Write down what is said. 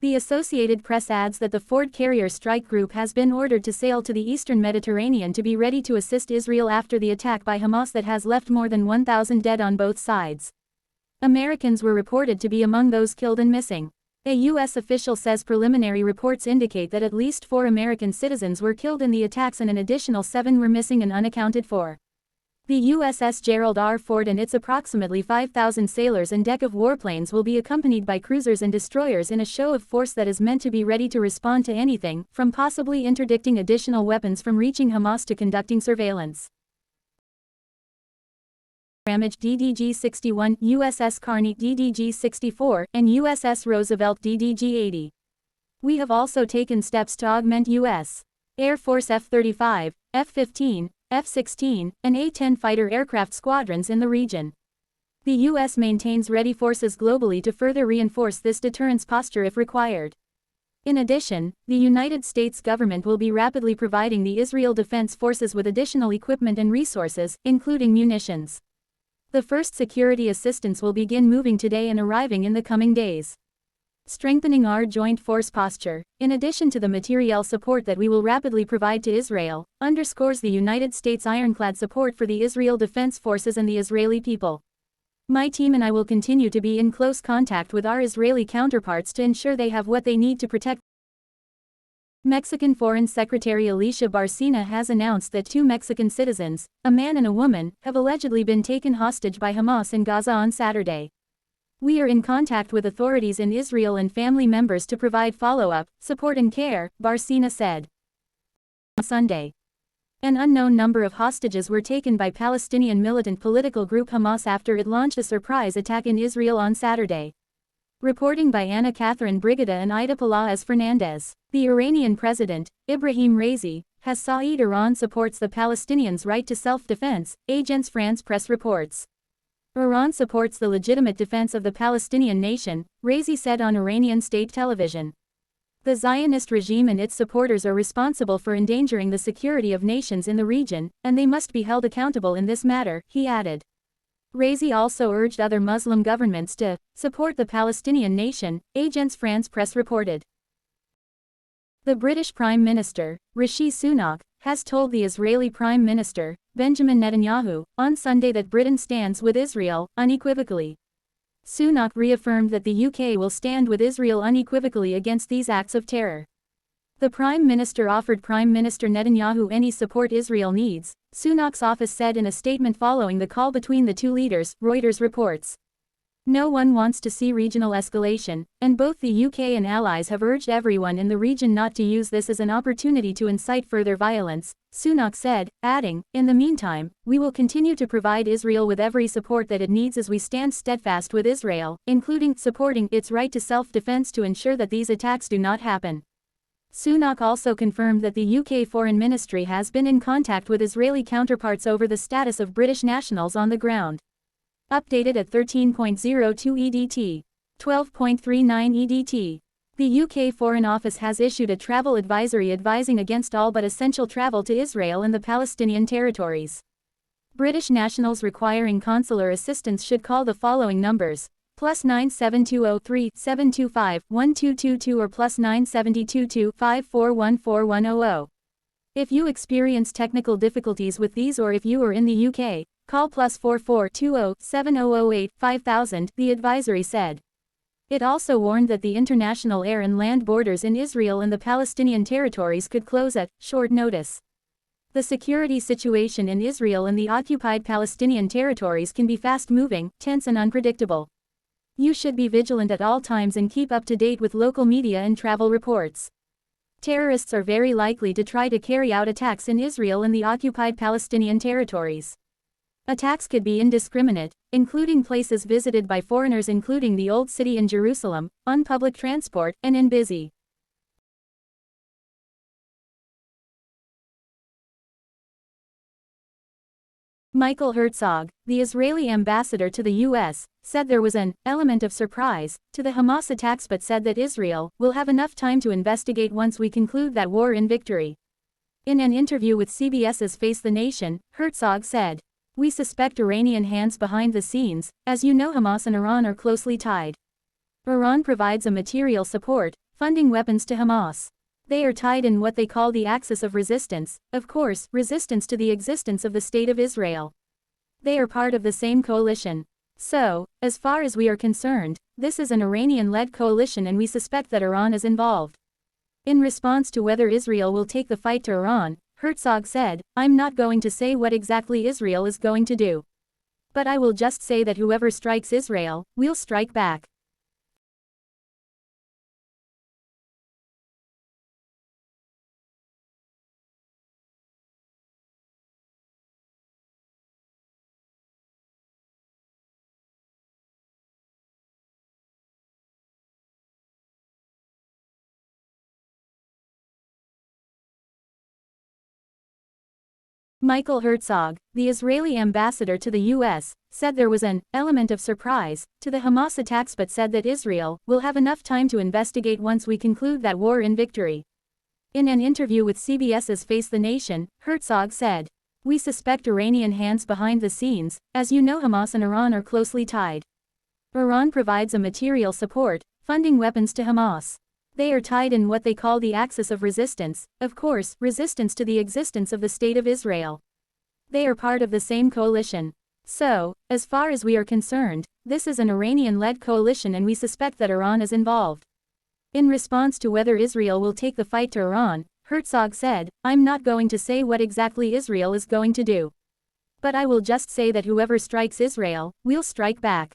The Associated Press adds that the Ford Carrier Strike Group has been ordered to sail to the eastern Mediterranean to be ready to assist Israel after the attack by Hamas that has left more than 1,000 dead on both sides. Americans were reported to be among those killed and missing. A U.S. official says preliminary reports indicate that at least 4 American citizens were killed in the attacks and an additional 7 were missing and unaccounted for. The USS Gerald R. Ford and its approximately 5,000 sailors and deck of warplanes will be accompanied by cruisers and destroyers in a show of force that is meant to be ready to respond to anything, from possibly interdicting additional weapons from reaching Hamas to conducting surveillance. Ramage DDG-61, USS Carney DDG-64, and USS Roosevelt DDG-80. We have also taken steps to augment U.S. Air Force F-35, F-15, F-16, and A-10 fighter aircraft squadrons in the region. The U.S. maintains ready forces globally to further reinforce this deterrence posture if required. In addition, the United States government will be rapidly providing the Israel Defense Forces with additional equipment and resources, including munitions. The first security assistance will begin moving today and arriving in the coming days. Strengthening our joint force posture, in addition to the materiel support that we will rapidly provide to Israel, underscores the United States' ironclad support for the Israel Defense Forces and the Israeli people. My team and I will continue to be in close contact with our Israeli counterparts to ensure they have what they need to protect. Mexican Foreign Secretary Alicia Barcina has announced that 2 Mexican citizens, a man and a woman, have allegedly been taken hostage by Hamas in Gaza on Saturday. We are in contact with authorities in Israel and family members to provide follow-up, support and care, Barcina said. On Sunday, an unknown number of hostages were taken by Palestinian militant political group Hamas after it launched a surprise attack in Israel on Saturday. Reporting by Anna Catherine Brigida and Ida Pelaez Fernandez. The Iranian president, Ibrahim Raisi, has said Iran supports the Palestinians' right to self-defense, Agence France Presse reports. Iran supports the legitimate defense of the Palestinian nation, Raisi said on Iranian state television. The Zionist regime and its supporters are responsible for endangering the security of nations in the region, and they must be held accountable in this matter, he added. Raisi also urged other Muslim governments to support the Palestinian nation, Agence France Presse reported. The British Prime Minister, Rishi Sunak, has told the Israeli Prime Minister, Benjamin Netanyahu, on Sunday that Britain stands with Israel, unequivocally. Sunak reaffirmed that the UK will stand with Israel unequivocally against these acts of terror. The Prime Minister offered Prime Minister Netanyahu any support Israel needs, Sunak's office said in a statement following the call between the two leaders, Reuters reports. No one wants to see regional escalation, and both the UK and allies have urged everyone in the region not to use this as an opportunity to incite further violence, Sunak said, adding, in the meantime, we will continue to provide Israel with every support that it needs as we stand steadfast with Israel, including supporting its right to self-defense to ensure that these attacks do not happen. Sunak also confirmed that the UK Foreign Ministry has been in contact with Israeli counterparts over the status of British nationals on the ground. Updated at 13.02 EDT. 12.39 EDT. The UK Foreign Office has issued a travel advisory advising against all but essential travel to Israel and the Palestinian territories. British nationals requiring consular assistance should call the following numbers: +9 7203 725 1222 or +9 7222 5414 If you experience technical difficulties with these or if you are in the UK, call +44 20 7008 5000, the advisory said. It also warned that the international air and land borders in Israel and the Palestinian territories could close at short notice. The security situation in Israel and the occupied Palestinian territories can be fast-moving, tense and unpredictable. You should be vigilant at all times and keep up to date with local media and travel reports. Terrorists are very likely to try to carry out attacks in Israel and the occupied Palestinian territories. Attacks could be indiscriminate, including places visited by foreigners including the Old City in Jerusalem, on public transport, and in busy Michael Herzog, the Israeli ambassador to the U.S., said there was an element of surprise to the Hamas attacks but said that Israel will have enough time to investigate once we conclude that war in victory. In an interview with CBS's Face the Nation, Herzog said, "We suspect Iranian hands behind the scenes, as you know Hamas and Iran are closely tied. Iran provides a material support, funding weapons to Hamas. They are tied in what they call the axis of resistance, of course, resistance to the existence of the State of Israel. They are part of the same coalition. So, as far as we are concerned, this is an Iranian-led coalition and we suspect that Iran is involved. In response to whether Israel will take the fight to Iran, Herzog said, "I'm not going to say what exactly Israel is going to do. But I will just say that whoever strikes Israel, we'll strike back." Michael Herzog, the Israeli ambassador to the U.S., said there was an element of surprise to the Hamas attacks but said that Israel will have enough time to investigate once we conclude that war in victory. In an interview with CBS's Face the Nation, Herzog said, "We suspect Iranian hands behind the scenes, as you know Hamas and Iran are closely tied. Iran provides a material support, funding weapons to Hamas. They are tied in what they call the axis of resistance, of course, resistance to the existence of the State of Israel. They are part of the same coalition. So, as far as we are concerned, this is an Iranian-led coalition and we suspect that Iran is involved." In response to whether Israel will take the fight to Iran, Herzog said, "I'm not going to say what exactly Israel is going to do. But I will just say that whoever strikes Israel, we'll strike back."